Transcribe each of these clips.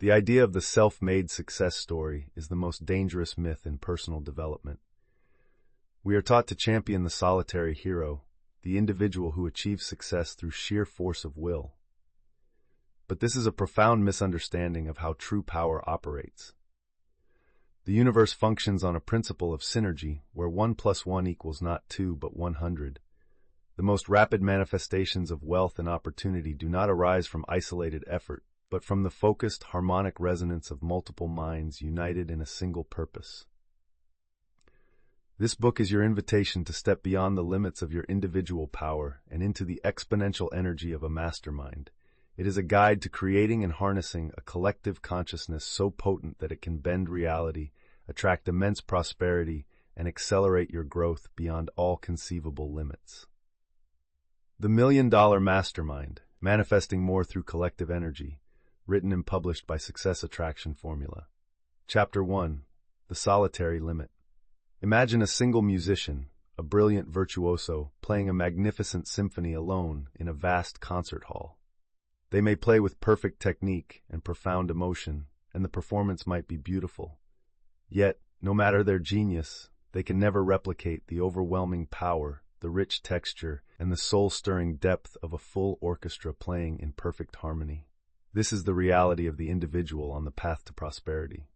The idea of the self-made success story is the most dangerous myth in personal development. We are taught to champion the solitary hero, the individual who achieves success through sheer force of will. But this is a profound misunderstanding of how true power operates. The universe functions on a principle of synergy, where 1 + 1 equals not 2 but 100. The most rapid manifestations of wealth and opportunity do not arise from isolated effort, but from the focused, harmonic resonance of multiple minds united in a single purpose. This book is your invitation to step beyond the limits of your individual power and into the exponential energy of a mastermind. It is a guide to creating and harnessing a collective consciousness so potent that it can bend reality, attract immense prosperity, and accelerate your growth beyond all conceivable limits. The Million-Dollar Mastermind, Manifesting More Through Collective Energy, written and published by Success Attraction Formula. Chapter 1. The Solitary Limit. Imagine a single musician, a brilliant virtuoso, playing a magnificent symphony alone in a vast concert hall. They may play with perfect technique and profound emotion, and the performance might be beautiful. Yet, no matter their genius, they can never replicate the overwhelming power, the rich texture, and the soul-stirring depth of a full orchestra playing in perfect harmony. This is the reality of the individual on the path to prosperity.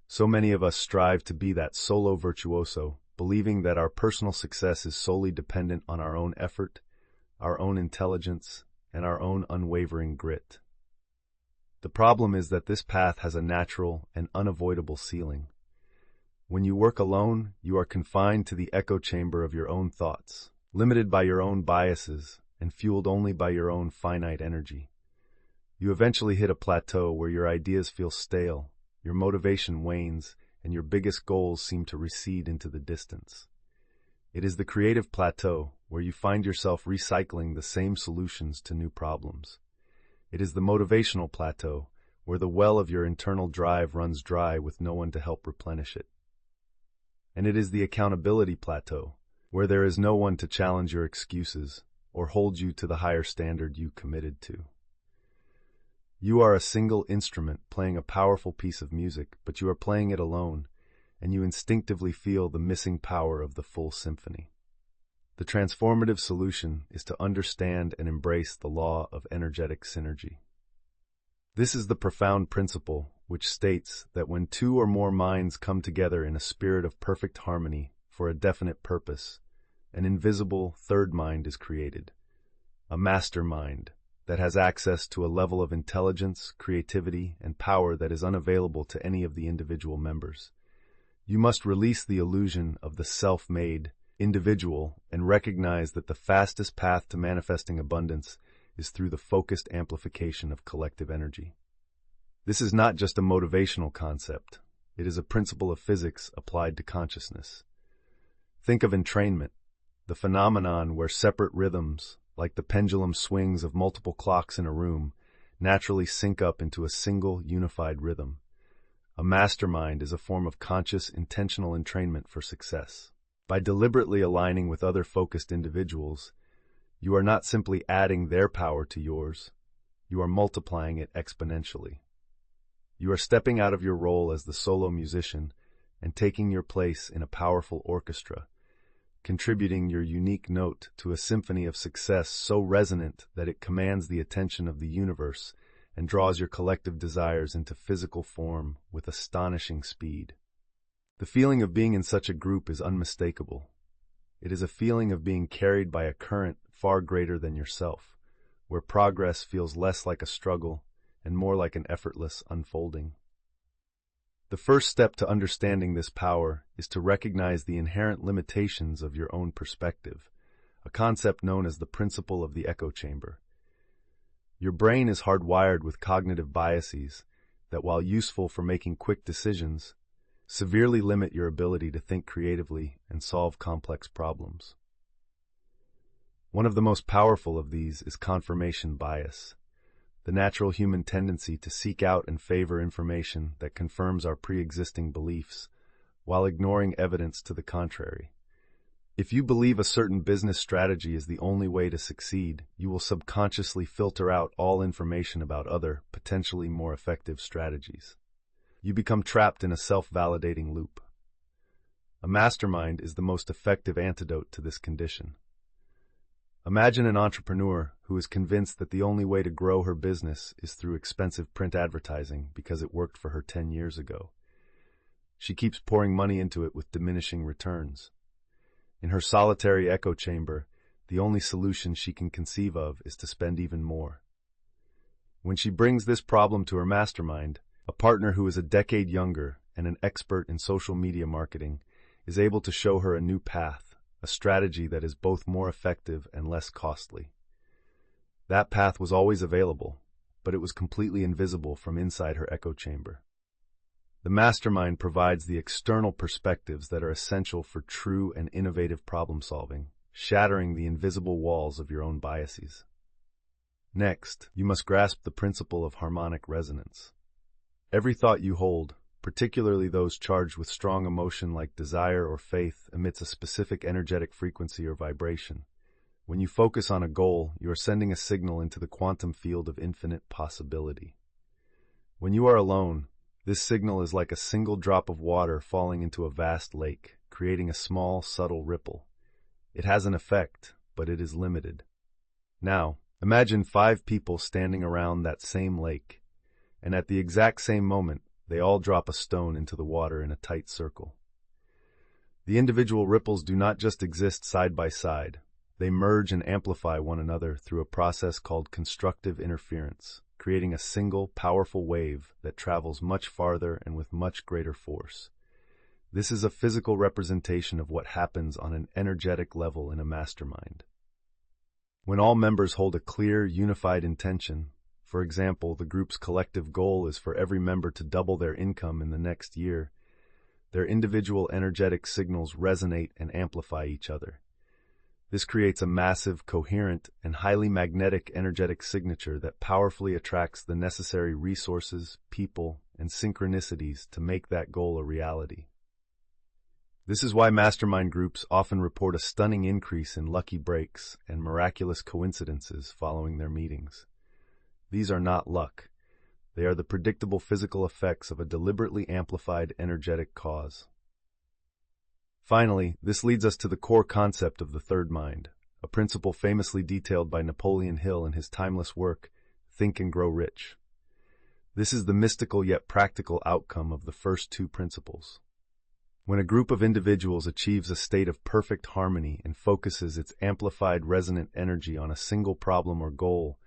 So many of us strive to be that solo virtuoso, believing that our personal success is solely dependent on our own effort, our own intelligence, and our own unwavering grit. The problem is that this path has a natural and unavoidable ceiling. When you work alone, you are confined to the echo chamber of your own thoughts, limited by your own biases, and fueled only by your own finite energy. You eventually hit a plateau where your ideas feel stale, your motivation wanes, and your biggest goals seem to recede into the distance. It is the creative plateau where you find yourself recycling the same solutions to new problems. It is the motivational plateau where the well of your internal drive runs dry with no one to help replenish it. And it is the accountability plateau where there is no one to challenge your excuses or hold you to the higher standard you committed to. You are a single instrument playing a powerful piece of music, but you are playing it alone, and you instinctively feel the missing power of the full symphony. The transformative solution is to understand and embrace the law of energetic synergy. This is the profound principle which states that when two or more minds come together in a spirit of perfect harmony for a definite purpose, an invisible third mind is created, a mastermind that has access to a level of intelligence, creativity, and power that is unavailable to any of the individual members. You must release the illusion of the self-made individual and recognize that the fastest path to manifesting abundance is through the focused amplification of collective energy. This is not just a motivational concept. It is a principle of physics applied to consciousness. Think of entrainment, the phenomenon where separate rhythms, like the pendulum swings of multiple clocks in a room, naturally sync up into a single, unified rhythm. A mastermind is a form of conscious, intentional entrainment for success. By deliberately aligning with other focused individuals, you are not simply adding their power to yours, you are multiplying it exponentially. You are stepping out of your role as the solo musician and taking your place in a powerful orchestra, contributing your unique note to a symphony of success so resonant that it commands the attention of the universe and draws your collective desires into physical form with astonishing speed. The feeling of being in such a group is unmistakable. It is a feeling of being carried by a current far greater than yourself, where progress feels less like a struggle and more like an effortless unfolding. The first step to understanding this power is to recognize the inherent limitations of your own perspective, a concept known as the principle of the echo chamber. Your brain is hardwired with cognitive biases that, while useful for making quick decisions, severely limit your ability to think creatively and solve complex problems. One of the most powerful of these is confirmation bias, the natural human tendency to seek out and favor information that confirms our pre-existing beliefs, while ignoring evidence to the contrary. If you believe a certain business strategy is the only way to succeed, you will subconsciously filter out all information about other, potentially more effective strategies. You become trapped in a self-validating loop. A mastermind is the most effective antidote to this condition. Imagine an entrepreneur who is convinced that the only way to grow her business is through expensive print advertising because it worked for her 10 years ago. She keeps pouring money into it with diminishing returns. In her solitary echo chamber, the only solution she can conceive of is to spend even more. When she brings this problem to her mastermind, a partner who is a decade younger and an expert in social media marketing is able to show her a new path, a strategy that is both more effective and less costly. That path was always available, but it was completely invisible from inside her echo chamber. The mastermind provides the external perspectives that are essential for true and innovative problem solving, shattering the invisible walls of your own biases. Next, you must grasp the principle of harmonic resonance. Every thought you hold, particularly those charged with strong emotion like desire or faith, emits a specific energetic frequency or vibration. When you focus on a goal, you are sending a signal into the quantum field of infinite possibility. When you are alone, this signal is like a single drop of water falling into a vast lake, creating a small, subtle ripple. It has an effect, but it is limited. Now, imagine 5 people standing around that same lake, and at the exact same moment, they all drop a stone into the water in a tight circle. The individual ripples do not just exist side by side. They merge and amplify one another through a process called constructive interference, creating a single, powerful wave that travels much farther and with much greater force. This is a physical representation of what happens on an energetic level in a mastermind. When all members hold a clear, unified intention, for example, the group's collective goal is for every member to double their income in the next year, their individual energetic signals resonate and amplify each other. This creates a massive, coherent, and highly magnetic energetic signature that powerfully attracts the necessary resources, people, and synchronicities to make that goal a reality. This is why mastermind groups often report a stunning increase in lucky breaks and miraculous coincidences following their meetings. These are not luck. They are the predictable physical effects of a deliberately amplified energetic cause. Finally, this leads us to the core concept of the third mind, a principle famously detailed by Napoleon Hill in his timeless work, Think and Grow Rich. This is the mystical yet practical outcome of the first 2 principles. When a group of individuals achieves a state of perfect harmony and focuses its amplified resonant energy on a single problem or goal,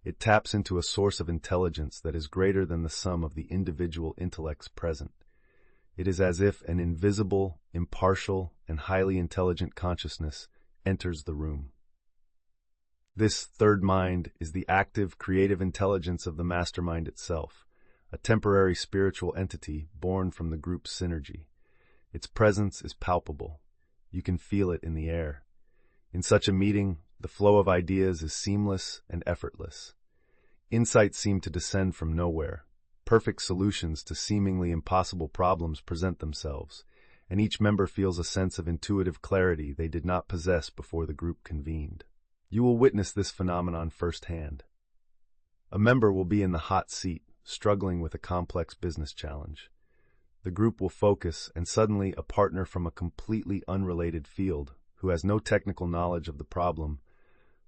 it taps into a source of intelligence that is greater than the sum of the individual intellects present. It is as if an invisible, impartial, and highly intelligent consciousness enters the room. This third mind is the active, creative intelligence of the mastermind itself, a temporary spiritual entity born from the group's synergy. Its presence is palpable. You can feel it in the air. In such a meeting, the flow of ideas is seamless and effortless. Insights seem to descend from nowhere. Perfect solutions to seemingly impossible problems present themselves, and each member feels a sense of intuitive clarity they did not possess before the group convened. You will witness this phenomenon firsthand. A member will be in the hot seat, struggling with a complex business challenge. The group will focus, and suddenly a partner from a completely unrelated field, who has no technical knowledge of the problem,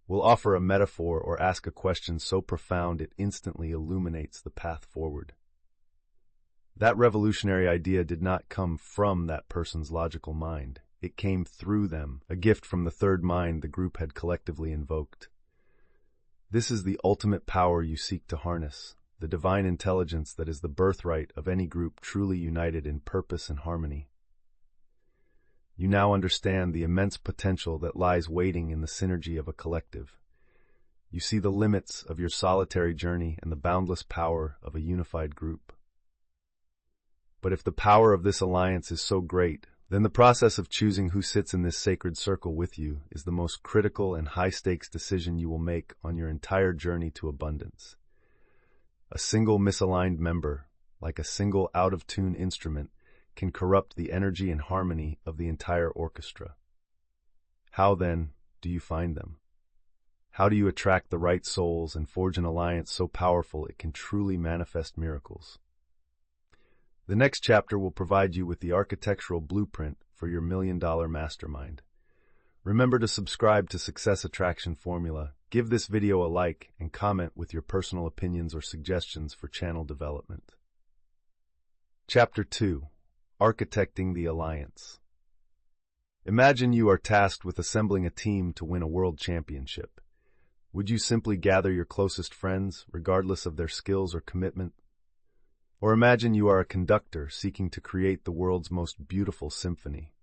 will offer a metaphor or ask a question so profound it instantly illuminates the path forward. That revolutionary idea did not come from that person's logical mind. It came through them, a gift from the third mind the group had collectively invoked. This is the ultimate power you seek to harness, the divine intelligence that is the birthright of any group truly united in purpose and harmony. You now understand the immense potential that lies waiting in the synergy of a collective. You see the limits of your solitary journey and the boundless power of a unified group. But if the power of this alliance is so great, then the process of choosing who sits in this sacred circle with you is the most critical and high-stakes decision you will make on your entire journey to abundance. A single misaligned member, like a single out-of-tune instrument, can corrupt the energy and harmony of the entire orchestra. How, then, do you find them? How do you attract the right souls and forge an alliance so powerful it can truly manifest miracles? The next chapter will provide you with the architectural blueprint for your million-dollar mastermind. Remember to subscribe to Success Attraction Formula, give this video a like, and comment with your personal opinions or suggestions for channel development. Chapter 2. Architecting the Alliance. Imagine you are tasked with assembling a team to win a world championship. Would you simply gather your closest friends, regardless of their skills or commitment? Or imagine you are a conductor seeking to create the world's most beautiful symphony.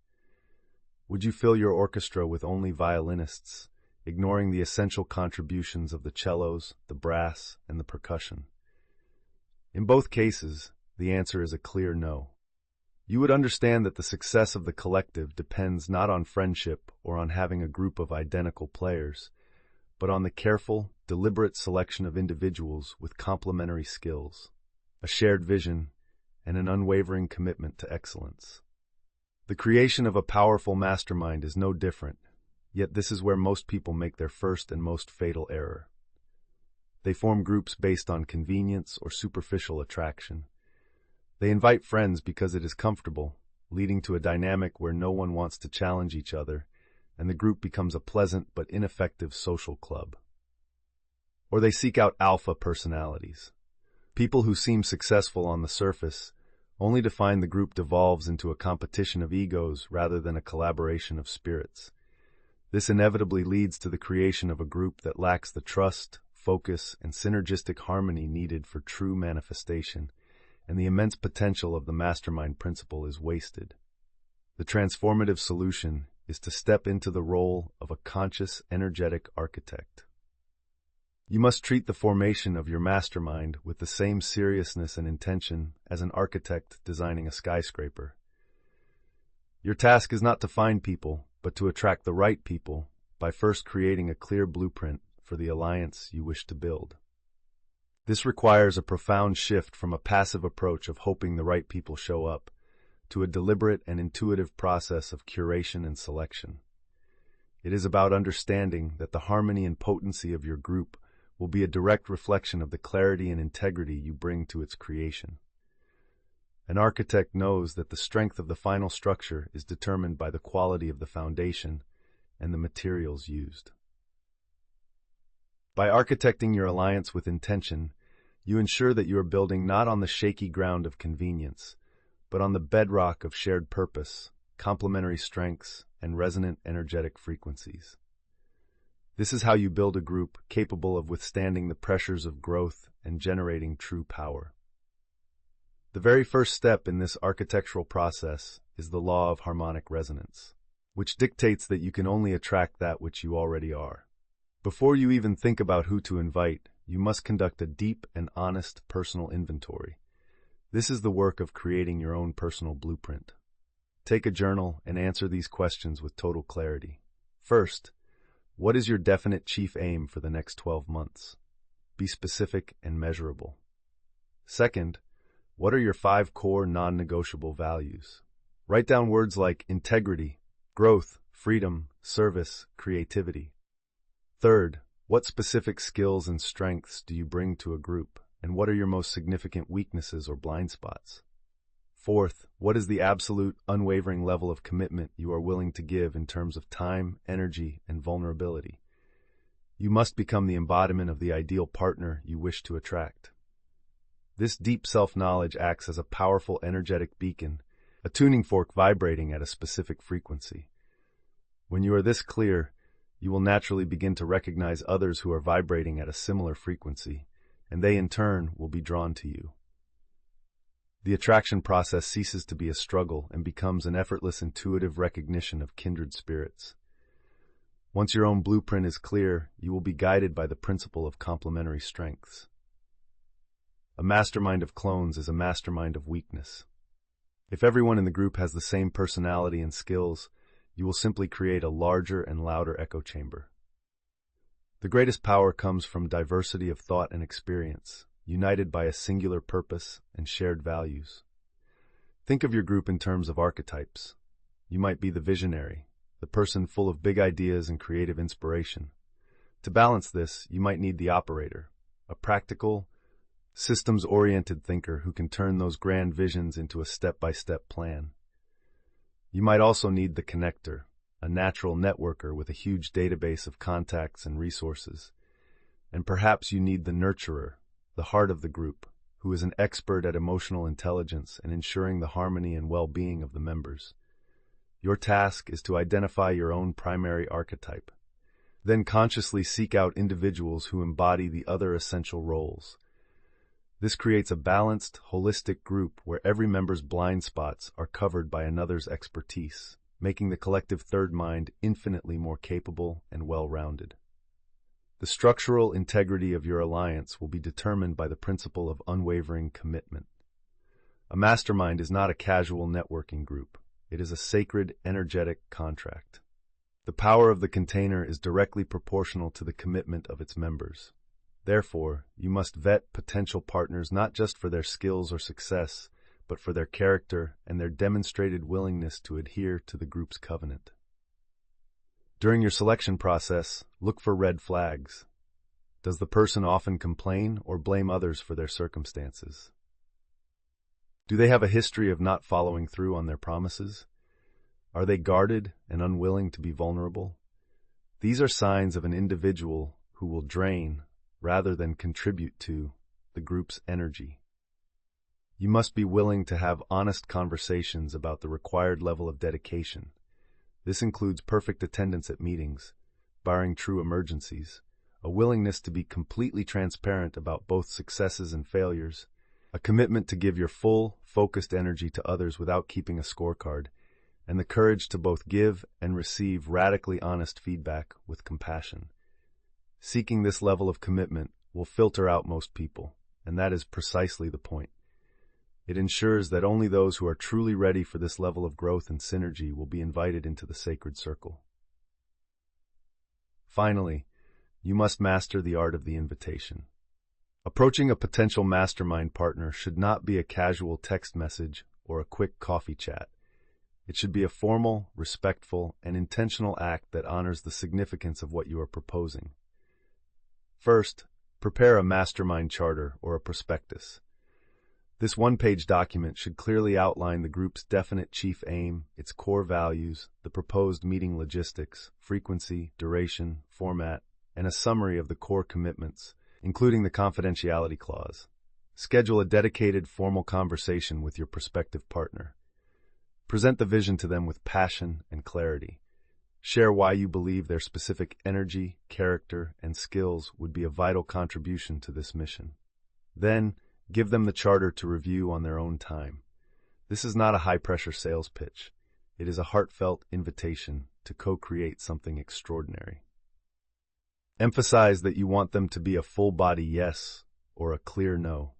Would you fill your orchestra with only violinists, ignoring the essential contributions of the cellos, the brass, and the percussion? In both cases, the answer is a clear no. You would understand that the success of the collective depends not on friendship or on having a group of identical players, but on the careful, deliberate selection of individuals with complementary skills, a shared vision, and an unwavering commitment to excellence. The creation of a powerful mastermind is no different, yet this is where most people make their first and most fatal error. They form groups based on convenience or superficial attraction. They invite friends because it is comfortable, leading to a dynamic where no one wants to challenge each other, and the group becomes a pleasant but ineffective social club. Or they seek out alpha personalities, people who seem successful on the surface, only to find the group devolves into a competition of egos rather than a collaboration of spirits. This inevitably leads to the creation of a group that lacks the trust, focus, and synergistic harmony needed for true manifestation, and the immense potential of the mastermind principle is wasted. The transformative solution is to step into the role of a conscious, energetic architect. You must treat the formation of your mastermind with the same seriousness and intention as an architect designing a skyscraper. Your task is not to find people, but to attract the right people by first creating a clear blueprint for the alliance you wish to build. This requires a profound shift from a passive approach of hoping the right people show up to a deliberate and intuitive process of curation and selection. It is about understanding that the harmony and potency of your group will be a direct reflection of the clarity and integrity you bring to its creation. An architect knows that the strength of the final structure is determined by the quality of the foundation and the materials used. By architecting your alliance with intention, you ensure that you are building not on the shaky ground of convenience, but on the bedrock of shared purpose, complementary strengths, and resonant energetic frequencies. This is how you build a group capable of withstanding the pressures of growth and generating true power. The very first step in this architectural process is the law of harmonic resonance, which dictates that you can only attract that which you already are. Before you even think about who to invite, you must conduct a deep and honest personal inventory. This is the work of creating your own personal blueprint. Take a journal and answer these questions with total clarity. First, what is your definite chief aim for the next 12 months? Be specific and measurable. Second, what are your 5 core non-negotiable values? Write down words like integrity, growth, freedom, service, creativity. Third, what specific skills and strengths do you bring to a group, and what are your most significant weaknesses or blind spots? Fourth, what is the absolute, unwavering level of commitment you are willing to give in terms of time, energy, and vulnerability? You must become the embodiment of the ideal partner you wish to attract. This deep self-knowledge acts as a powerful energetic beacon, a tuning fork vibrating at a specific frequency. When you are this clear, you will naturally begin to recognize others who are vibrating at a similar frequency, and they in turn will be drawn to you. The attraction process ceases to be a struggle and becomes an effortless, intuitive recognition of kindred spirits. Once your own blueprint is clear, you will be guided by the principle of complementary strengths. A mastermind of clones is a mastermind of weakness. If everyone in the group has the same personality and skills, you will simply create a larger and louder echo chamber. The greatest power comes from diversity of thought and experience, united by a singular purpose and shared values. Think of your group in terms of archetypes. You might be the visionary, the person full of big ideas and creative inspiration. To balance this, you might need the operator, a practical, systems-oriented thinker who can turn those grand visions into a step-by-step plan. You might also need the connector, a natural networker with a huge database of contacts and resources. And perhaps you need the nurturer, the heart of the group, who is an expert at emotional intelligence and ensuring the harmony and well-being of the members. Your task is to identify your own primary archetype, then consciously seek out individuals who embody the other essential roles. This creates a balanced, holistic group where every member's blind spots are covered by another's expertise, making the collective third mind infinitely more capable and well-rounded. The structural integrity of your alliance will be determined by the principle of unwavering commitment. A mastermind is not a casual networking group. It is a sacred, energetic contract. The power of the container is directly proportional to the commitment of its members. Therefore, you must vet potential partners not just for their skills or success, but for their character and their demonstrated willingness to adhere to the group's covenant. During your selection process, look for red flags. Does the person often complain or blame others for their circumstances? Do they have a history of not following through on their promises? Are they guarded and unwilling to be vulnerable? These are signs of an individual who will drain, rather than contribute to, the group's energy. You must be willing to have honest conversations about the required level of dedication. This includes perfect attendance at meetings, barring true emergencies, a willingness to be completely transparent about both successes and failures, a commitment to give your full, focused energy to others without keeping a scorecard, and the courage to both give and receive radically honest feedback with compassion. Seeking this level of commitment will filter out most people, and that is precisely the point. It ensures that only those who are truly ready for this level of growth and synergy will be invited into the sacred circle. Finally, you must master the art of the invitation. Approaching a potential mastermind partner should not be a casual text message or a quick coffee chat. It should be a formal, respectful, and intentional act that honors the significance of what you are proposing. First, prepare a mastermind charter or a prospectus. This one-page document should clearly outline the group's definite chief aim, its core values, the proposed meeting logistics, frequency, duration, format, and a summary of the core commitments, including the confidentiality clause. Schedule a dedicated, formal conversation with your prospective partner. Present the vision to them with passion and clarity. Share why you believe their specific energy, character, and skills would be a vital contribution to this mission. Then, give them the charter to review on their own time. This is not a high-pressure sales pitch. It is a heartfelt invitation to co-create something extraordinary. Emphasize that you want them to be a full-body yes or a clear no.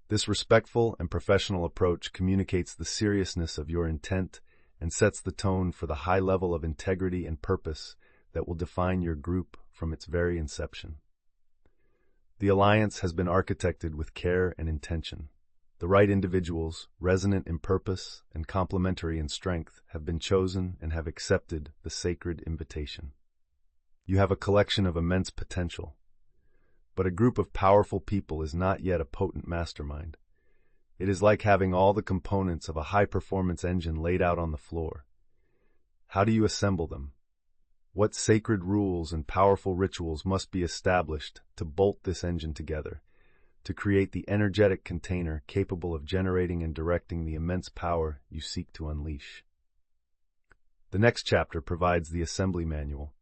This respectful and professional approach communicates the seriousness of your intent and sets the tone for the high level of integrity and purpose that will define your group from its very inception. The alliance has been architected with care and intention. The right individuals, resonant in purpose and complementary in strength, have been chosen and have accepted the sacred invitation. You have a collection of immense potential, but a group of powerful people is not yet a potent mastermind. It is like having all the components of a high-performance engine laid out on the floor. How do you assemble them? What sacred rules and powerful rituals must be established to bolt this engine together, to create the energetic container capable of generating and directing the immense power you seek to unleash? The next chapter provides the assembly manual.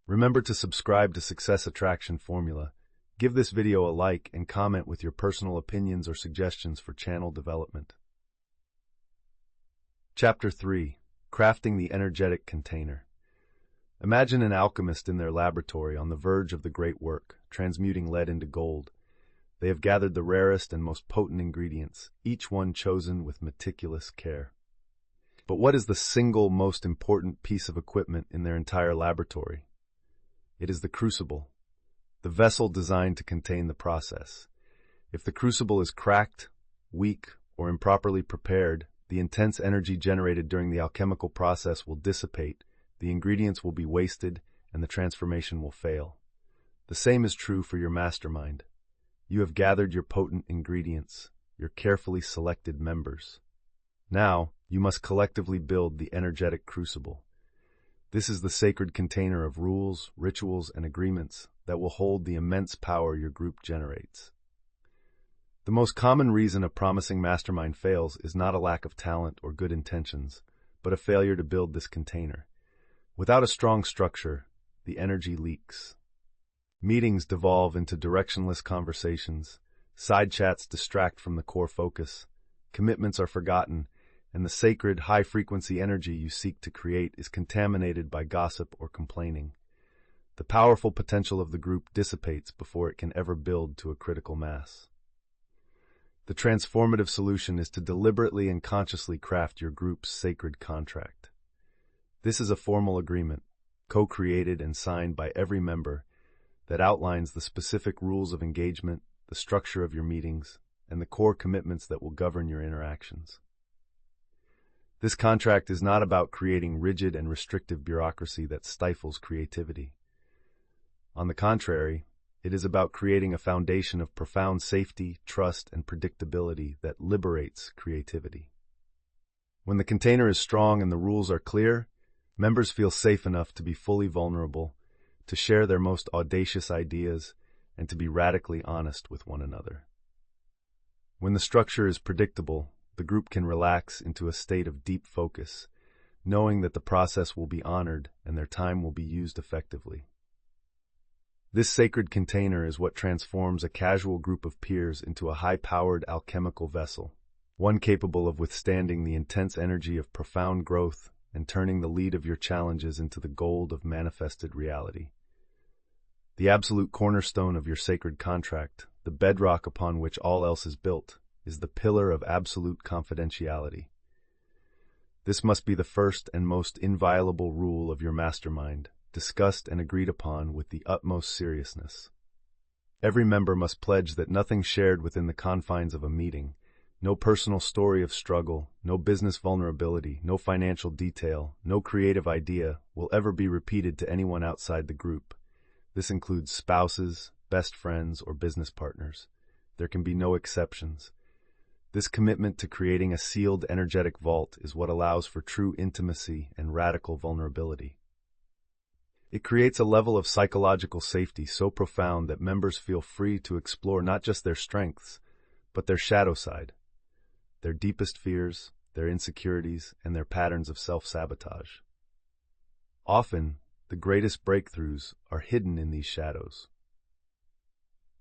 Remember to subscribe to Success Attraction Formula. Give this video a like and comment with your personal opinions or suggestions for channel development. Chapter 3. Crafting the Energetic Container. Imagine an alchemist in their laboratory on the verge of the great work, transmuting lead into gold. They have gathered the rarest and most potent ingredients, each one chosen with meticulous care. But what is the single most important piece of equipment in their entire laboratory? It is the crucible, the vessel designed to contain the process. If the crucible is cracked, weak, or improperly prepared, the intense energy generated during the alchemical process will dissipate, the ingredients will be wasted and the transformation will fail. The same is true for your mastermind. You have gathered your potent ingredients, your carefully selected members. Now, you must collectively build the energetic crucible. This is the sacred container of rules, rituals, and agreements that will hold the immense power your group generates. The most common reason a promising mastermind fails is not a lack of talent or good intentions, but a failure to build this container. Without a strong structure, the energy leaks. Meetings devolve into directionless conversations, side chats distract from the core focus, commitments are forgotten, and the sacred, high-frequency energy you seek to create is contaminated by gossip or complaining. The powerful potential of the group dissipates before it can ever build to a critical mass. The transformative solution is to deliberately and consciously craft your group's sacred contract. This is a formal agreement, co-created and signed by every member, that outlines the specific rules of engagement, the structure of your meetings, and the core commitments that will govern your interactions. This contract is not about creating rigid and restrictive bureaucracy that stifles creativity. On the contrary, it is about creating a foundation of profound safety, trust, and predictability that liberates creativity. When the container is strong and the rules are clear, members feel safe enough to be fully vulnerable, to share their most audacious ideas, and to be radically honest with one another. When the structure is predictable, the group can relax into a state of deep focus, knowing that the process will be honored and their time will be used effectively. This sacred container is what transforms a casual group of peers into a high-powered alchemical vessel, one capable of withstanding the intense energy of profound growth and turning the lead of your challenges into the gold of manifested reality. The absolute cornerstone of your sacred contract, the bedrock upon which all else is built, is the pillar of absolute confidentiality. This must be the first and most inviolable rule of your mastermind, discussed and agreed upon with the utmost seriousness. Every member must pledge that nothing shared within the confines of a meeting, no personal story of struggle, no business vulnerability, no financial detail, no creative idea, will ever be repeated to anyone outside the group. This includes spouses, best friends, or business partners. There can be no exceptions. This commitment to creating a sealed energetic vault is what allows for true intimacy and radical vulnerability. It creates a level of psychological safety so profound that members feel free to explore not just their strengths, but their shadow side, their deepest fears, their insecurities, and their patterns of self-sabotage. Often, the greatest breakthroughs are hidden in these shadows.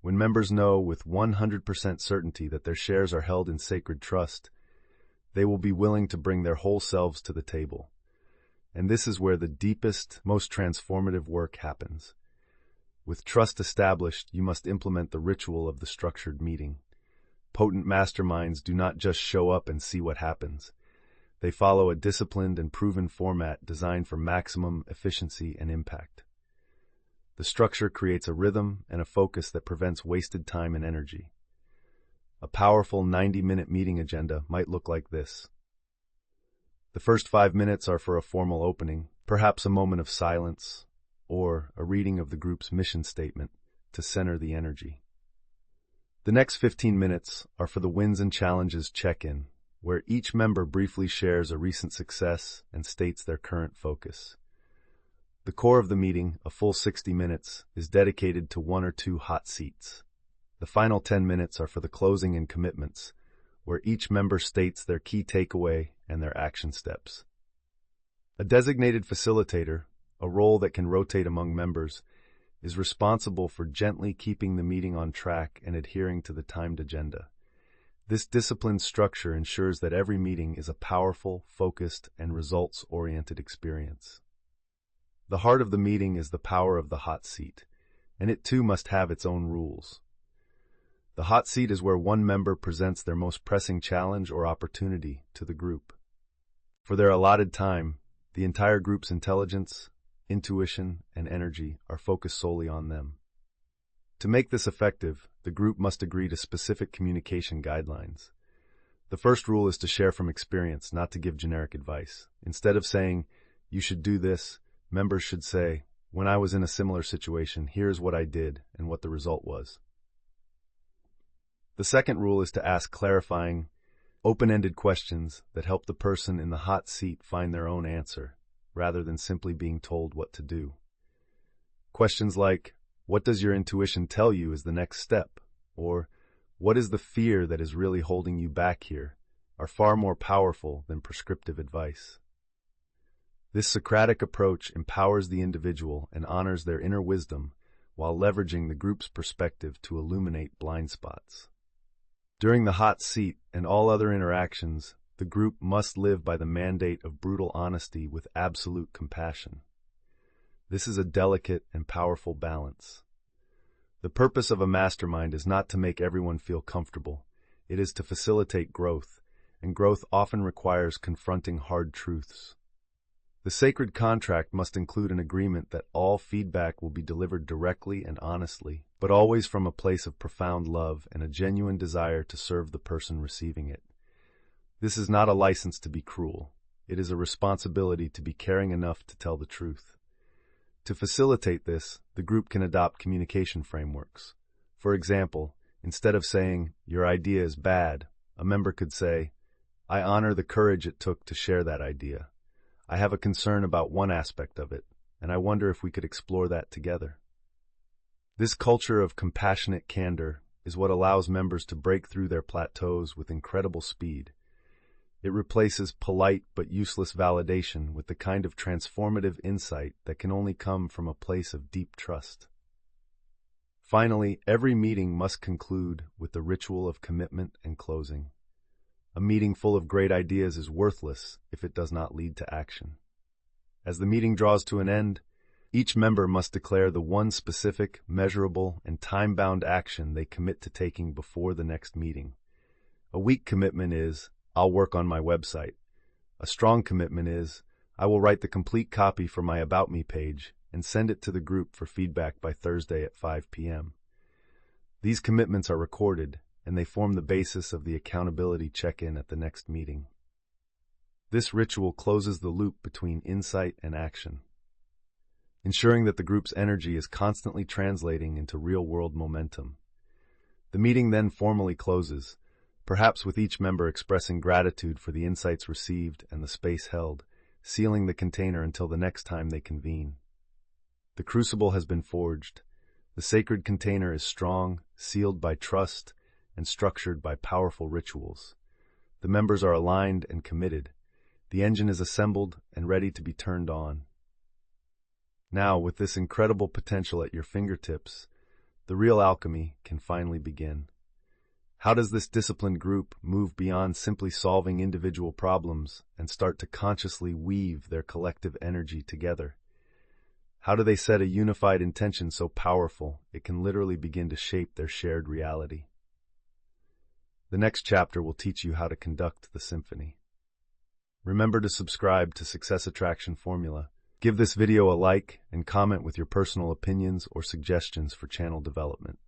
When members know with 100% certainty that their shares are held in sacred trust, they will be willing to bring their whole selves to the table. And this is where the deepest, most transformative work happens. With trust established, you must implement the ritual of the structured meeting. Potent masterminds do not just show up and see what happens. They follow a disciplined and proven format designed for maximum efficiency and impact. The structure creates a rhythm and a focus that prevents wasted time and energy. A powerful 90-minute meeting agenda might look like this. The first 5 minutes are for a formal opening, perhaps a moment of silence, or a reading of the group's mission statement to center the energy. The next 15 minutes are for the wins and challenges check-in, where each member briefly shares a recent success and states their current focus. The core of the meeting, a full 60 minutes, is dedicated to 1 or 2 hot seats. The final 10 minutes are for the closing and commitments, where each member states their key takeaway and their action steps. A designated facilitator, a role that can rotate among members, is responsible for gently keeping the meeting on track and adhering to the timed agenda. This disciplined structure ensures that every meeting is a powerful, focused, and results-oriented experience. The heart of the meeting is the power of the hot seat, and it too must have its own rules. The hot seat is where one member presents their most pressing challenge or opportunity to the group. For their allotted time, the entire group's intelligence, intuition, and energy are focused solely on them. To make this effective, the group must agree to specific communication guidelines. The first rule is to share from experience, not to give generic advice. Instead of saying, "You should do this," members should say, "When I was in a similar situation, here's what I did and what the result was." The second rule is to ask clarifying, open-ended questions that help the person in the hot seat find their own answer, rather than simply being told what to do. Questions like, "What does your intuition tell you is the next step?" Or, "What is the fear that is really holding you back here?" are far more powerful than prescriptive advice. This Socratic approach empowers the individual and honors their inner wisdom while leveraging the group's perspective to illuminate blind spots. During the hot seat and all other interactions, the group must live by the mandate of brutal honesty with absolute compassion. This is a delicate and powerful balance. The purpose of a mastermind is not to make everyone feel comfortable. It is to facilitate growth, and growth often requires confronting hard truths. The sacred contract must include an agreement that all feedback will be delivered directly and honestly, but always from a place of profound love and a genuine desire to serve the person receiving it. This is not a license to be cruel. It is a responsibility to be caring enough to tell the truth. To facilitate this, the group can adopt communication frameworks. For example, instead of saying, "Your idea is bad," a member could say, "I honor the courage it took to share that idea. I have a concern about one aspect of it, and I wonder if we could explore that together." This culture of compassionate candor is what allows members to break through their plateaus with incredible speed. It replaces polite but useless validation with the kind of transformative insight that can only come from a place of deep trust. Finally, every meeting must conclude with the ritual of commitment and closing. A meeting full of great ideas is worthless if it does not lead to action. As the meeting draws to an end, each member must declare the one specific, measurable, and time-bound action they commit to taking before the next meeting. A weak commitment is, "I'll work on my website." A strong commitment is, "I will write the complete copy for my About Me page and send it to the group for feedback by Thursday at 5 p.m. These commitments are recorded, and they form the basis of the accountability check-in at the next meeting. This ritual closes the loop between insight and action, ensuring that the group's energy is constantly translating into real-world momentum. The meeting then formally closes, perhaps with each member expressing gratitude for the insights received and the space held, sealing the container until the next time they convene. The crucible has been forged. The sacred container is strong, sealed by trust, and structured by powerful rituals. The members are aligned and committed. The engine is assembled and ready to be turned on. Now, with this incredible potential at your fingertips, the real alchemy can finally begin. How does this disciplined group move beyond simply solving individual problems and start to consciously weave their collective energy together? How do they set a unified intention so powerful it can literally begin to shape their shared reality? The next chapter will teach you how to conduct the symphony. Remember to subscribe to Success Attraction Formula. Give this video a like and comment with your personal opinions or suggestions for channel development.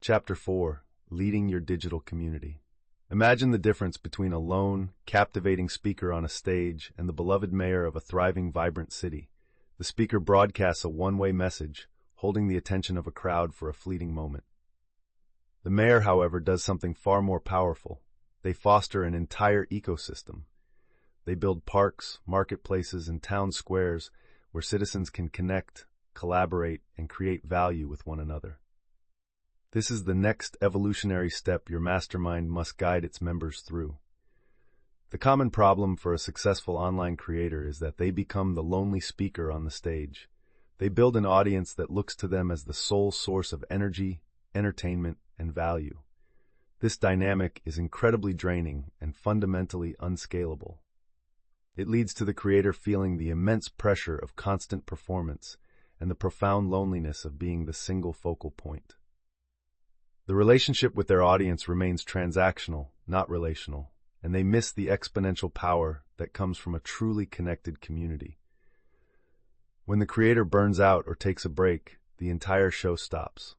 Chapter 4. Leading your digital community. Imagine the difference between a lone, captivating speaker on a stage and the beloved mayor of a thriving, vibrant city. The speaker broadcasts a one-way message, holding the attention of a crowd for a fleeting moment. The mayor, however, does something far more powerful. They foster an entire ecosystem. They build parks, marketplaces, and town squares where citizens can connect, collaborate, and create value with one another. This is the next evolutionary step your mastermind must guide its members through. The common problem for a successful online creator is that they become the lonely speaker on the stage. They build an audience that looks to them as the sole source of energy, entertainment, and value. This dynamic is incredibly draining and fundamentally unscalable. It leads to the creator feeling the immense pressure of constant performance and the profound loneliness of being the single focal point. The relationship with their audience remains transactional, not relational, and they miss the exponential power that comes from a truly connected community. When the creator burns out or takes a break, the entire show stops.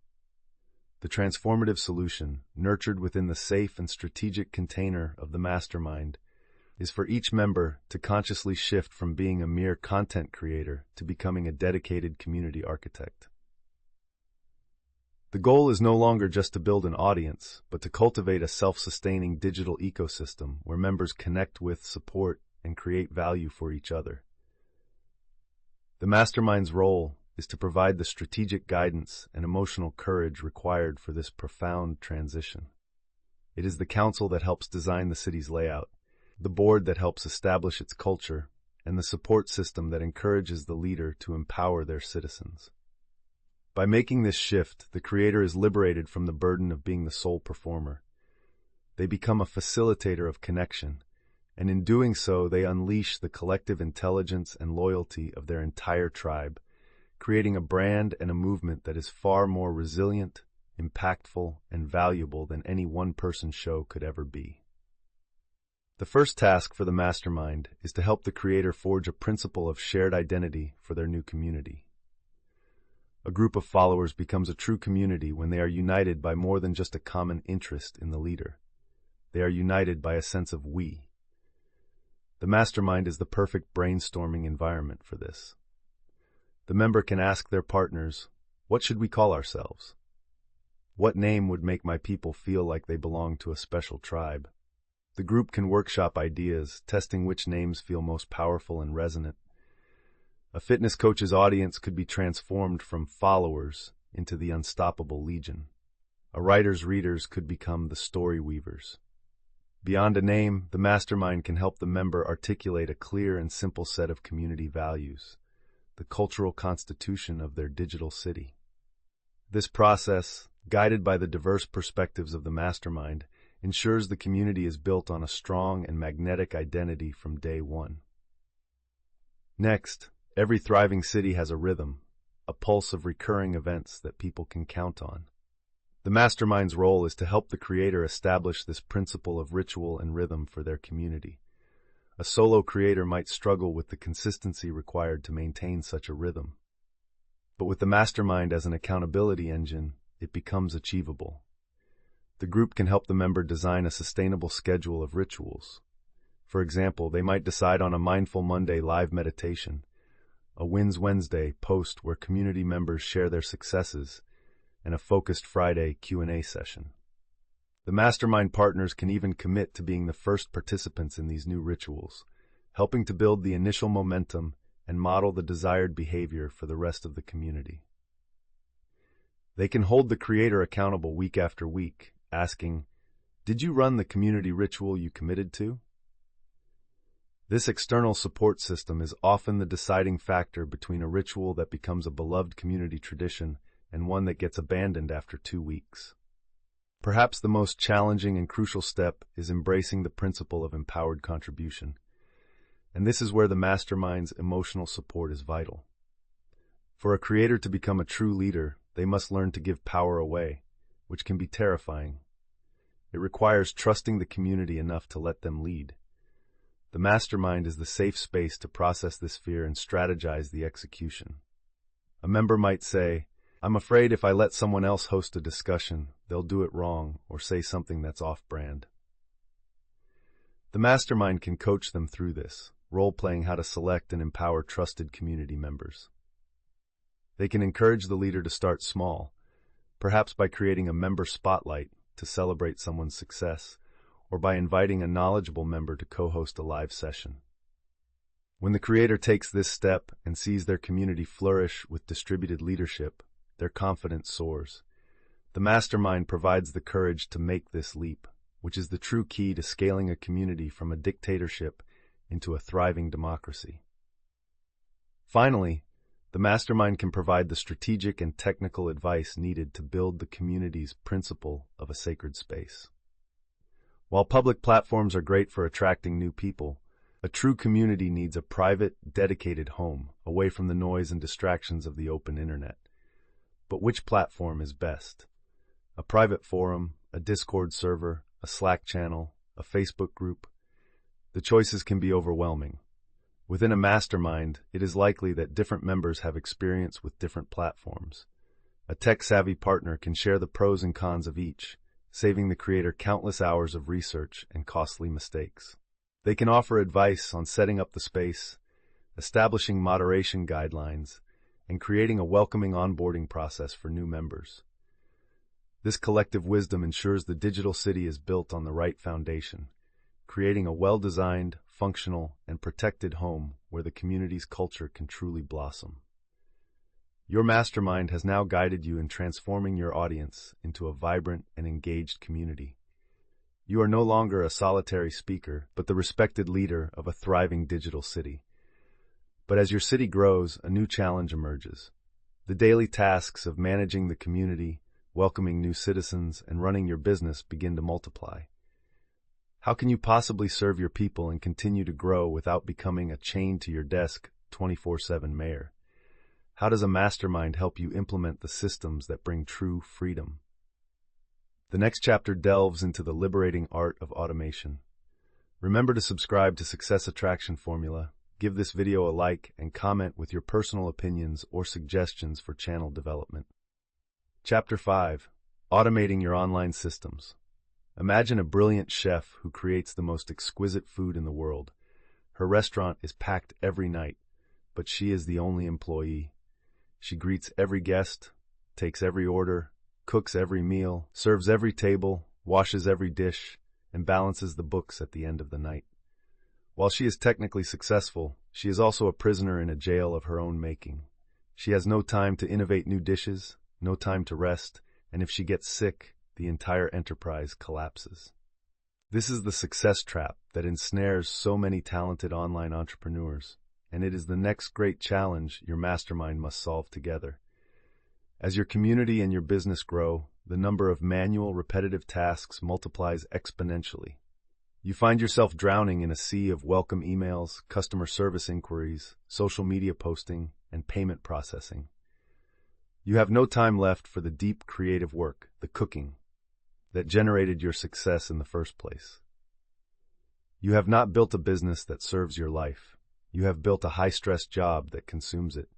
The transformative solution, nurtured within the safe and strategic container of the mastermind, is for each member to consciously shift from being a mere content creator to becoming a dedicated community architect. The goal is no longer just to build an audience, but to cultivate a self-sustaining digital ecosystem where members connect with, support, and create value for each other. The mastermind's role is to provide the strategic guidance and emotional courage required for this profound transition. It is the council that helps design the city's layout, the board that helps establish its culture, and the support system that encourages the leader to empower their citizens. By making this shift, the creator is liberated from the burden of being the sole performer. They become a facilitator of connection, and in doing so, they unleash the collective intelligence and loyalty of their entire tribe, creating a brand and a movement that is far more resilient, impactful, and valuable than any one-person show could ever be. The first task for the mastermind is to help the creator forge a principle of shared identity for their new community. A group of followers becomes a true community when they are united by more than just a common interest in the leader. They are united by a sense of we. The mastermind is the perfect brainstorming environment for this. The member can ask their partners, "What should we call ourselves? What name would make my people feel like they belong to a special tribe?" The group can workshop ideas, testing which names feel most powerful and resonant. A fitness coach's audience could be transformed from followers into the unstoppable legion. A writer's readers could become the story weavers. Beyond a name, the mastermind can help the member articulate a clear and simple set of community values, the cultural constitution of their digital city. This process, guided by the diverse perspectives of the mastermind, ensures the community is built on a strong and magnetic identity from day one. Next, every thriving city has a rhythm, a pulse of recurring events that people can count on. The mastermind's role is to help the creator establish this principle of ritual and rhythm for their community. A solo creator might struggle with the consistency required to maintain such a rhythm. But with the mastermind as an accountability engine, it becomes achievable. The group can help the member design a sustainable schedule of rituals. For example, they might decide on a Mindful Monday live meditation, a Wins Wednesday post where community members share their successes, and a Focused Friday Q&A session. The mastermind partners can even commit to being the first participants in these new rituals, helping to build the initial momentum and model the desired behavior for the rest of the community. They can hold the creator accountable week after week, asking, "Did you run the community ritual you committed to?" This external support system is often the deciding factor between a ritual that becomes a beloved community tradition and one that gets abandoned after 2 weeks. Perhaps the most challenging and crucial step is embracing the principle of empowered contribution. And this is where the mastermind's emotional support is vital. For a creator to become a true leader, they must learn to give power away, which can be terrifying. It requires trusting the community enough to let them lead. The mastermind is the safe space to process this fear and strategize the execution. A member might say, "I'm afraid if I let someone else host a discussion, they'll do it wrong or say something that's off-brand." The mastermind can coach them through this, role-playing how to select and empower trusted community members. They can encourage the leader to start small, perhaps by creating a member spotlight to celebrate someone's success, or by inviting a knowledgeable member to co-host a live session. When the creator takes this step and sees their community flourish with distributed leadership, their confidence soars. The mastermind provides the courage to make this leap, which is the true key to scaling a community from a dictatorship into a thriving democracy. Finally, the mastermind can provide the strategic and technical advice needed to build the community's principle of a sacred space. While public platforms are great for attracting new people, a true community needs a private, dedicated home, away from the noise and distractions of the open internet. But which platform is best? A private forum, a Discord server, a Slack channel, a Facebook group? The choices can be overwhelming. Within a mastermind, it is likely that different members have experience with different platforms. A tech-savvy partner can share the pros and cons of each, saving the creator countless hours of research and costly mistakes. They can offer advice on setting up the space, establishing moderation guidelines, and creating a welcoming onboarding process for new members. This collective wisdom ensures the digital city is built on the right foundation, creating a well-designed, functional, and protected home where the community's culture can truly blossom. Your mastermind has now guided you in transforming your audience into a vibrant and engaged community. You are no longer a solitary speaker, but the respected leader of a thriving digital city. But as your city grows, a new challenge emerges. The daily tasks of managing the community, welcoming new citizens, and running your business begin to multiply. How can you possibly serve your people and continue to grow without becoming a chained to your desk 24/7 mayor? How does a mastermind help you implement the systems that bring true freedom? The next chapter delves into the liberating art of automation. Remember to subscribe to Success Attraction Formula, give this video a like, and comment with your personal opinions or suggestions for channel development. Chapter 5. Automating your online systems. Imagine a brilliant chef who creates the most exquisite food in the world. Her restaurant is packed every night, but she is the only employee. She greets every guest, takes every order, cooks every meal, serves every table, washes every dish, and balances the books at the end of the night. While she is technically successful, she is also a prisoner in a jail of her own making. She has no time to innovate new dishes, no time to rest, and if she gets sick, the entire enterprise collapses. This is the success trap that ensnares so many talented online entrepreneurs, and it is the next great challenge your mastermind must solve together. As your community and your business grow, the number of manual, repetitive tasks multiplies exponentially. You find yourself drowning in a sea of welcome emails, customer service inquiries, social media posting, and payment processing. You have no time left for the deep creative work, the cooking, that generated your success in the first place. You have not built a business that serves your life. You have built a high-stress job that consumes it.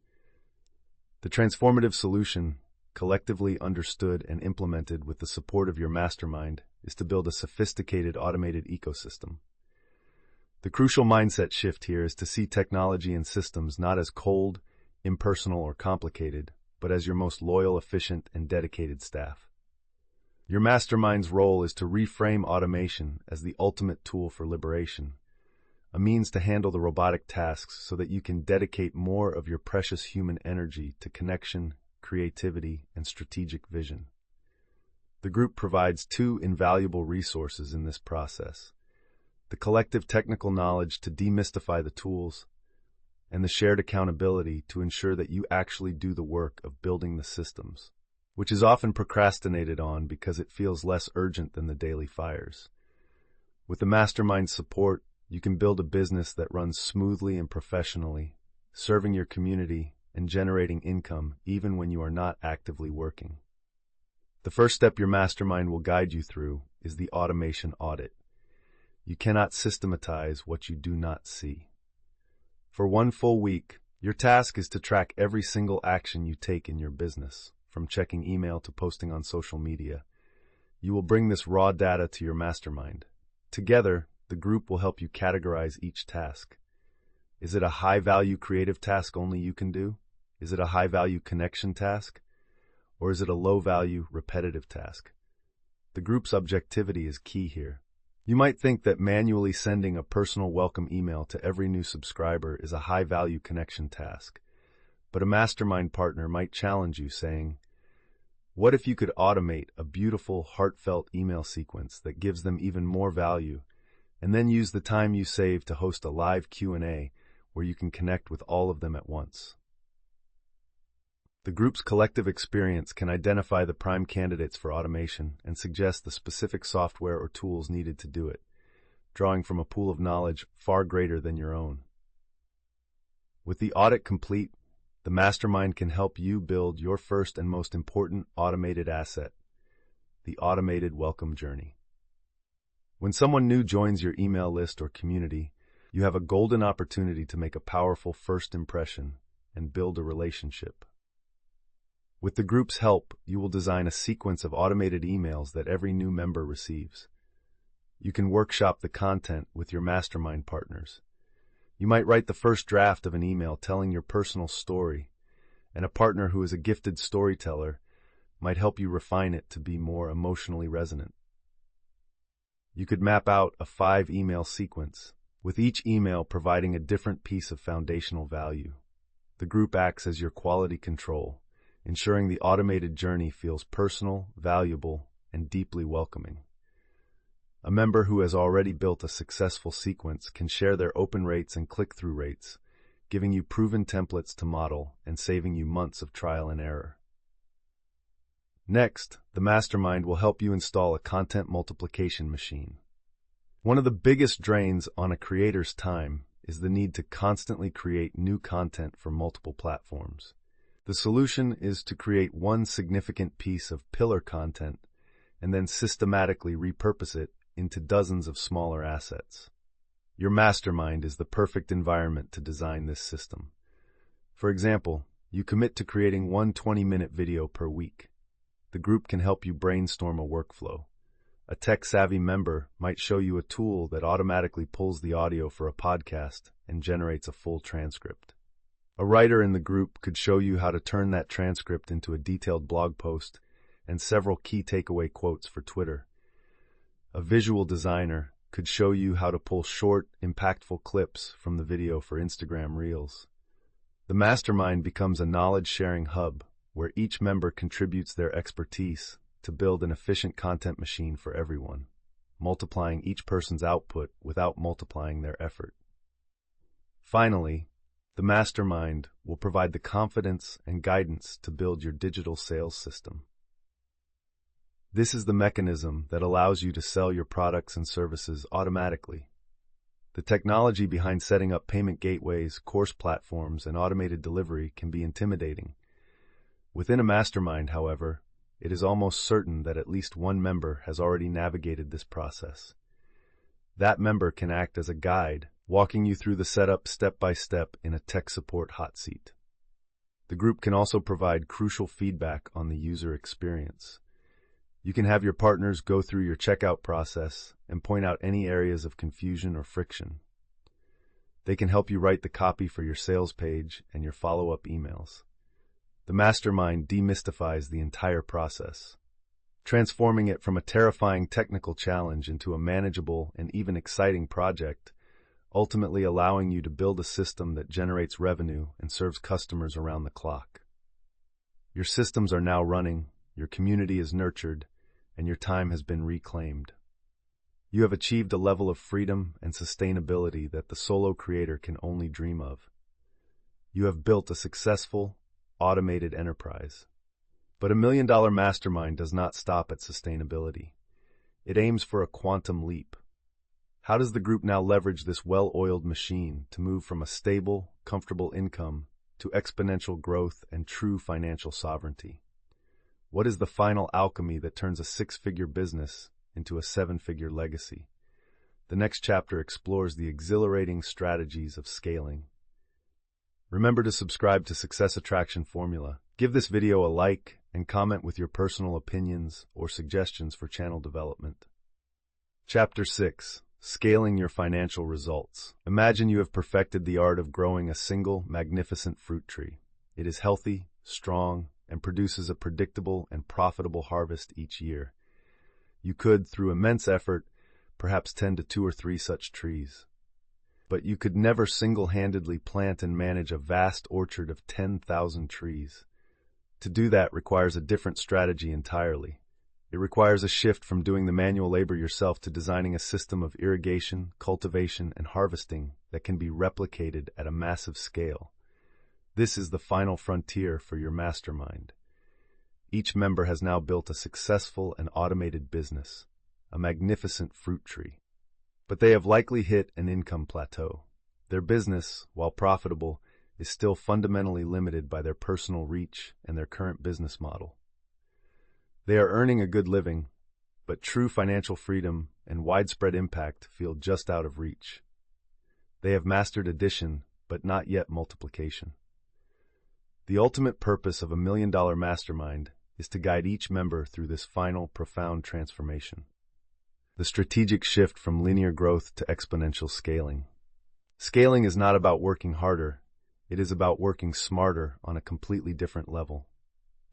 The transformative solution, collectively understood and implemented with the support of your mastermind, is to build a sophisticated automated ecosystem. The crucial mindset shift here is to see technology and systems not as cold, impersonal, or complicated, but as your most loyal, efficient, and dedicated staff. Your mastermind's role is to reframe automation as the ultimate tool for liberation, a means to handle the robotic tasks so that you can dedicate more of your precious human energy to connection, creativity, and strategic vision. The group provides two invaluable resources in this process: the collective technical knowledge to demystify the tools, and the shared accountability to ensure that you actually do the work of building the systems, which is often procrastinated on because it feels less urgent than the daily fires. With the mastermind's support, you can build a business that runs smoothly and professionally, serving your community and generating income even when you are not actively working. The first step your mastermind will guide you through is the automation audit. You cannot systematize what you do not see. For 1 full week, your task is to track every single action you take in your business, from checking email to posting on social media. You will bring this raw data to your mastermind. Together, the group will help you categorize each task. Is it a high-value creative task only you can do? Is it a high-value connection task? Or is it a low-value, repetitive task? The group's objectivity is key here. You might think that manually sending a personal welcome email to every new subscriber is a high-value connection task. But a mastermind partner might challenge you, saying, what if you could automate a beautiful, heartfelt email sequence that gives them even more value, and then use the time you save to host a live Q&A where you can connect with all of them at once? The group's collective experience can identify the prime candidates for automation and suggest the specific software or tools needed to do it, drawing from a pool of knowledge far greater than your own. With the audit complete, the mastermind can help you build your first and most important automated asset, the automated welcome journey. When someone new joins your email list or community, you have a golden opportunity to make a powerful first impression and build a relationship. With the group's help, you will design a sequence of automated emails that every new member receives. You can workshop the content with your mastermind partners. You might write the first draft of an email telling your personal story, and a partner who is a gifted storyteller might help you refine it to be more emotionally resonant. You could map out a 5-email sequence, with each email providing a different piece of foundational value. The group acts as your quality control, ensuring the automated journey feels personal, valuable, and deeply welcoming. A member who has already built a successful sequence can share their open rates and click-through rates, giving you proven templates to model and saving you months of trial and error. Next, the mastermind will help you install a content multiplication machine. One of the biggest drains on a creator's time is the need to constantly create new content for multiple platforms. The solution is to create one significant piece of pillar content and then systematically repurpose it into dozens of smaller assets. Your mastermind is the perfect environment to design this system. For example, you commit to creating one 20-minute video per week. The group can help you brainstorm a workflow. A tech-savvy member might show you a tool that automatically pulls the audio for a podcast and generates a full transcript. A writer in the group could show you how to turn that transcript into a detailed blog post and several key takeaway quotes for Twitter. A visual designer could show you how to pull short, impactful clips from the video for Instagram Reels. The mastermind becomes a knowledge-sharing hub where each member contributes their expertise to build an efficient content machine for everyone, multiplying each person's output without multiplying their effort. Finally, the mastermind will provide the confidence and guidance to build your digital sales system. This is the mechanism that allows you to sell your products and services automatically. The technology behind setting up payment gateways, course platforms, and automated delivery can be intimidating. Within a mastermind, however, it is almost certain that at least one member has already navigated this process. That member can act as a guide, walking you through the setup step by step in a tech support hot seat. The group can also provide crucial feedback on the user experience. You can have your partners go through your checkout process and point out any areas of confusion or friction. They can help you write the copy for your sales page and your follow-up emails. The mastermind demystifies the entire process, transforming it from a terrifying technical challenge into a manageable and even exciting project, ultimately allowing you to build a system that generates revenue and serves customers around the clock. Your systems are now running, your community is nurtured, and your time has been reclaimed. You have achieved a level of freedom and sustainability that the solo creator can only dream of. You have built a successful, automated enterprise. But a million-dollar mastermind does not stop at sustainability. It aims for a quantum leap. How does the group now leverage this well-oiled machine to move from a stable, comfortable income to exponential growth and true financial sovereignty? What is the final alchemy that turns a 6-figure business into a 7-figure legacy? The next chapter explores the exhilarating strategies of scaling. Remember to subscribe to Success Attraction Formula. Give this video a like and comment with your personal opinions or suggestions for channel development. Chapter 6. Scaling your financial results. Imagine you have perfected the art of growing a single, magnificent fruit tree. It is healthy, strong, and produces a predictable and profitable harvest each year. You could, through immense effort, perhaps tend to 2 or 3 such trees. But you could never single-handedly plant and manage a vast orchard of 10,000 trees. To do that requires a different strategy entirely. It requires a shift from doing the manual labor yourself to designing a system of irrigation, cultivation, and harvesting that can be replicated at a massive scale. This is the final frontier for your mastermind. Each member has now built a successful and automated business, a magnificent fruit tree. But they have likely hit an income plateau. Their business, while profitable, is still fundamentally limited by their personal reach and their current business model. They are earning a good living, but true financial freedom and widespread impact feel just out of reach. They have mastered addition, but not yet multiplication. The ultimate purpose of a million-dollar mastermind is to guide each member through this final, profound transformation. The strategic shift from linear growth to exponential scaling. Scaling is not about working harder, it is about working smarter on a completely different level.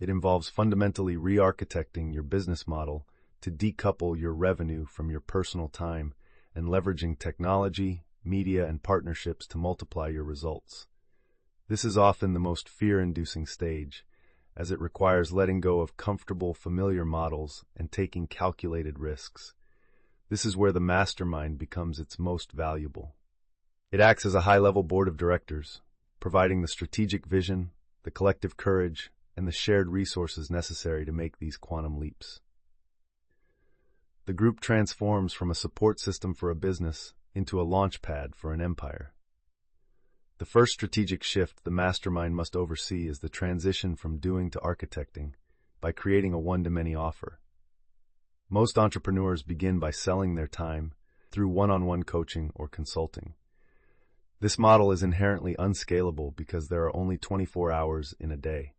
It involves fundamentally re-architecting your business model to decouple your revenue from your personal time and leveraging technology, media, and partnerships to multiply your results. This is often the most fear-inducing stage, as it requires letting go of comfortable, familiar models and taking calculated risks. This is where the mastermind becomes its most valuable. It acts as a high-level board of directors, providing the strategic vision, the collective courage, and the shared resources necessary to make these quantum leaps. The group transforms from a support system for a business into a launch pad for an empire. The first strategic shift the mastermind must oversee is the transition from doing to architecting by creating a one-to-many offer. Most entrepreneurs begin by selling their time through one-on-one coaching or consulting. This model is inherently unscalable because there are only 24 hours in a day.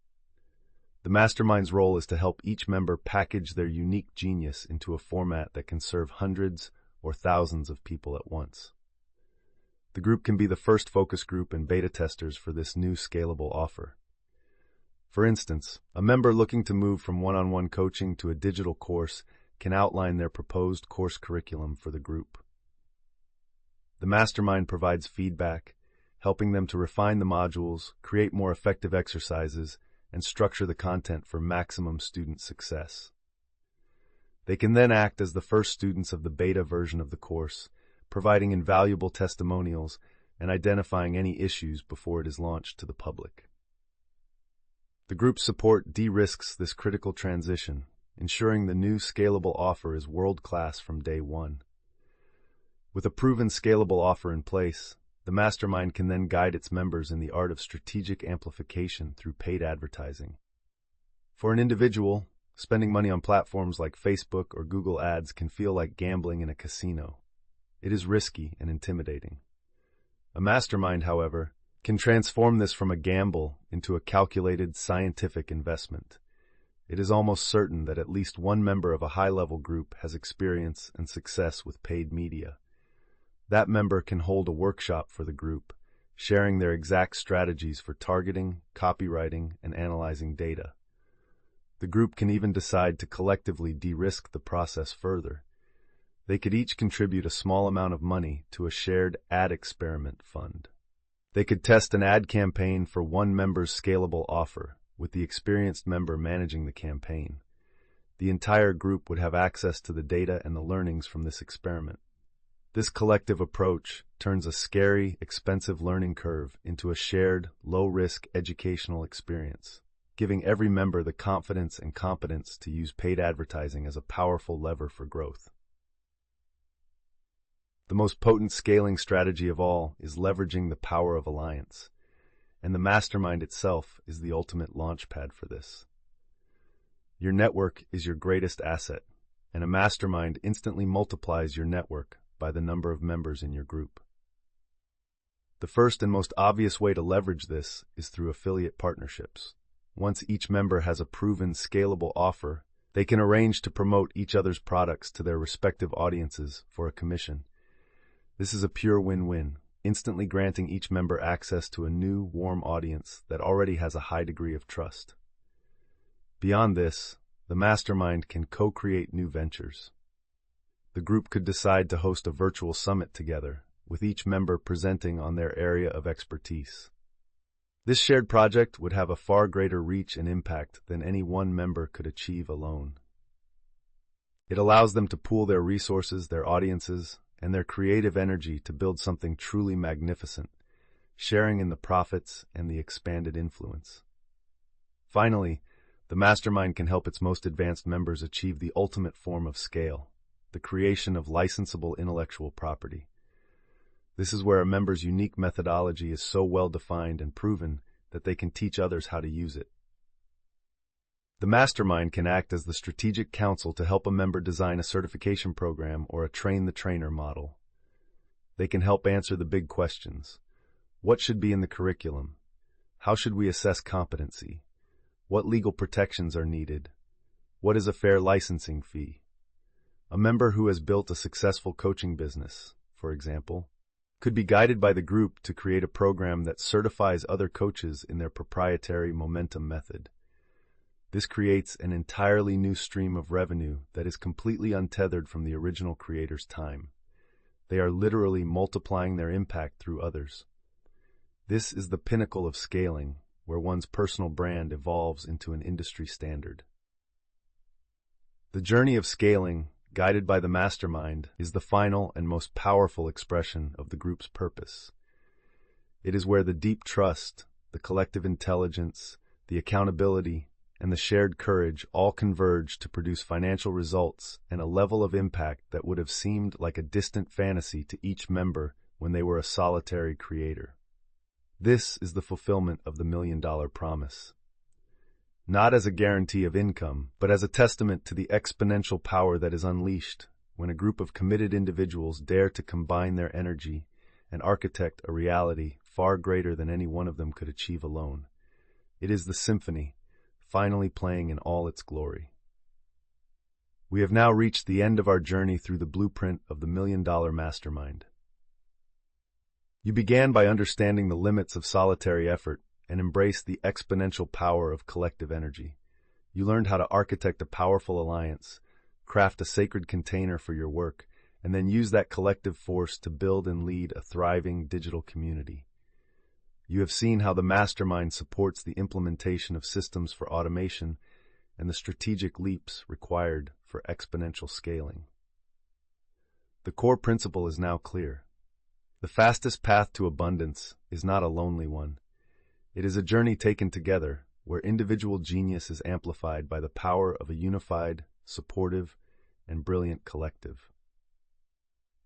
The mastermind's role is to help each member package their unique genius into a format that can serve hundreds or thousands of people at once. The group can be the first focus group and beta testers for this new scalable offer. For instance, a member looking to move from one-on-one coaching to a digital course can outline their proposed course curriculum for the group. The mastermind provides feedback, helping them to refine the modules, create more effective exercises, and structure the content for maximum student success. They can then act as the first students of the beta version of the course, providing invaluable testimonials and identifying any issues before it is launched to the public. The group's support de-risks this critical transition, ensuring the new scalable offer is world-class from day one. With a proven scalable offer in place, the mastermind can then guide its members in the art of strategic amplification through paid advertising. For an individual, spending money on platforms like Facebook or Google Ads can feel like gambling in a casino. It is risky and intimidating. A mastermind, however, can transform this from a gamble into a calculated, scientific investment. It is almost certain that at least one member of a high-level group has experience and success with paid media. That member can hold a workshop for the group, sharing their exact strategies for targeting, copywriting, and analyzing data. The group can even decide to collectively de-risk the process further. They could each contribute a small amount of money to a shared ad experiment fund. They could test an ad campaign for one member's scalable offer, with the experienced member managing the campaign. The entire group would have access to the data and the learnings from this experiment. This collective approach turns a scary, expensive learning curve into a shared, low-risk educational experience, giving every member the confidence and competence to use paid advertising as a powerful lever for growth. The most potent scaling strategy of all is leveraging the power of alliance, and the mastermind itself is the ultimate launchpad for this. Your network is your greatest asset, and a mastermind instantly multiplies your network by the number of members in your group. The first and most obvious way to leverage this is through affiliate partnerships. Once each member has a proven scalable offer, they can arrange to promote each other's products to their respective audiences for a commission. This is a pure win-win, instantly granting each member access to a new, warm audience that already has a high degree of trust. Beyond this, the mastermind can co-create new ventures. The group could decide to host a virtual summit together, with each member presenting on their area of expertise. This shared project would have a far greater reach and impact than any one member could achieve alone. It allows them to pool their resources, their audiences, and their creative energy to build something truly magnificent, sharing in the profits and the expanded influence. Finally, the mastermind can help its most advanced members achieve the ultimate form of scale, the creation of licensable intellectual property. This is where a member's unique methodology is so well defined and proven that they can teach others how to use it. The mastermind can act as the strategic counsel to help a member design a certification program or a train-the-trainer model. They can help answer the big questions. What should be in the curriculum? How should we assess competency? What legal protections are needed? What is a fair licensing fee? A member who has built a successful coaching business, for example, could be guided by the group to create a program that certifies other coaches in their proprietary momentum method. This creates an entirely new stream of revenue that is completely untethered from the original creator's time. They are literally multiplying their impact through others. This is the pinnacle of scaling, where one's personal brand evolves into an industry standard. The journey of scaling, guided by the mastermind, is the final and most powerful expression of the group's purpose. It is where the deep trust, the collective intelligence, the accountability, and the shared courage all converge to produce financial results and a level of impact that would have seemed like a distant fantasy to each member when they were a solitary creator. This is the fulfillment of the million-dollar promise. Not as a guarantee of income, but as a testament to the exponential power that is unleashed when a group of committed individuals dare to combine their energy and architect a reality far greater than any one of them could achieve alone. It is the symphony, finally playing in all its glory. We have now reached the end of our journey through the blueprint of the Million-Dollar Mastermind. You began by understanding the limits of solitary effort and embraced the exponential power of collective energy. You learned how to architect a powerful alliance, craft a sacred container for your work, and then use that collective force to build and lead a thriving digital community. You have seen how the mastermind supports the implementation of systems for automation and the strategic leaps required for exponential scaling. The core principle is now clear. The fastest path to abundance is not a lonely one. It is a journey taken together, where individual genius is amplified by the power of a unified, supportive, and brilliant collective.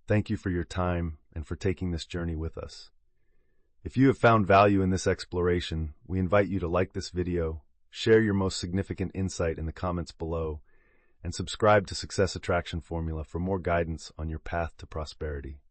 Thank you for your time and for taking this journey with us. If you have found value in this exploration, we invite you to like this video, share your most significant insight in the comments below, and subscribe to Success Attraction Formula for more guidance on your path to prosperity.